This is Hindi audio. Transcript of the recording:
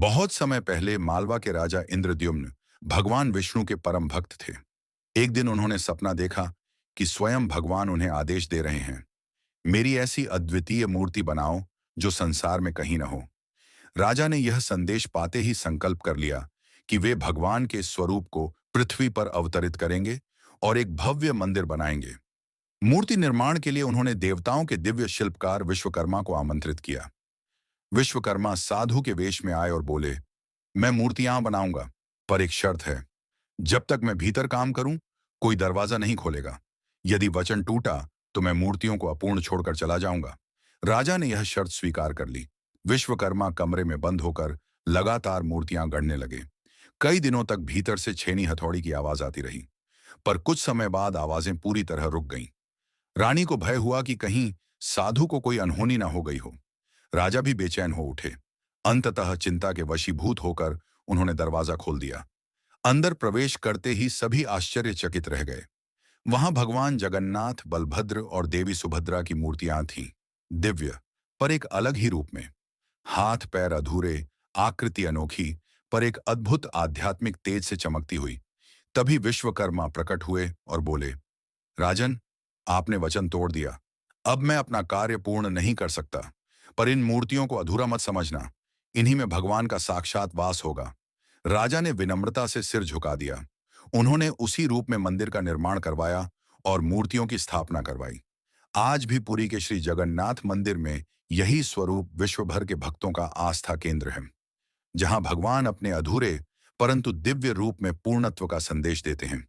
बहुत समय पहले मालवा के राजा इंद्रद्युम्न भगवान विष्णु के परम भक्त थे। एक दिन उन्होंने सपना देखा कि स्वयं भगवान उन्हें आदेश दे रहे हैं, मेरी ऐसी अद्वितीय मूर्ति बनाओ जो संसार में कहीं न हो। राजा ने यह संदेश पाते ही संकल्प कर लिया कि वे भगवान के स्वरूप को पृथ्वी पर अवतरित करेंगे और एक भव्य मंदिर बनाएंगे। मूर्ति निर्माण के लिए उन्होंने देवताओं के दिव्य शिल्पकार विश्वकर्मा को आमंत्रित किया। विश्वकर्मा साधु के वेश में आए और बोले, मैं मूर्तियां बनाऊंगा, पर एक शर्त है। जब तक मैं भीतर काम करूं, कोई दरवाजा नहीं खोलेगा। यदि वचन टूटा तो मैं मूर्तियों को अपूर्ण छोड़कर चला जाऊंगा। राजा ने यह शर्त स्वीकार कर ली। विश्वकर्मा कमरे में बंद होकर लगातार मूर्तियां गढ़ने लगे। कई दिनों तक भीतर से छेनी हथौड़ी की आवाज आती रही, पर कुछ समय बाद आवाजें पूरी तरह रुक गईं। रानी को भय हुआ कि कहीं साधु को कोई अनहोनी ना हो गई हो। राजा भी बेचैन हो उठे। अंततः चिंता के वशीभूत होकर उन्होंने दरवाजा खोल दिया। अंदर प्रवेश करते ही सभी आश्चर्यचकित रह गए। वहां भगवान जगन्नाथ, बलभद्र और देवी सुभद्रा की मूर्तियां थीं, दिव्य, पर एक अलग ही रूप में। हाथ पैर अधूरे, आकृति अनोखी, पर एक अद्भुत आध्यात्मिक तेज से चमकती हुई। तभी विश्वकर्मा प्रकट हुए और बोले, राजन, आपने वचन तोड़ दिया। अब मैं अपना कार्य पूर्ण नहीं कर सकता, पर इन मूर्तियों को अधूरा मत समझना। इन्हीं में भगवान का साक्षात वास होगा। राजा ने विनम्रता से सिर झुका दिया। उन्होंने उसी रूप में मंदिर का निर्माण करवाया और मूर्तियों की स्थापना करवाई। आज भी पुरी के श्री जगन्नाथ मंदिर में यही स्वरूप विश्व भर के भक्तों का आस्था केंद्र है, जहां भगवान अपने अधूरे परंतु दिव्य रूप में पूर्णत्व का संदेश देते हैं।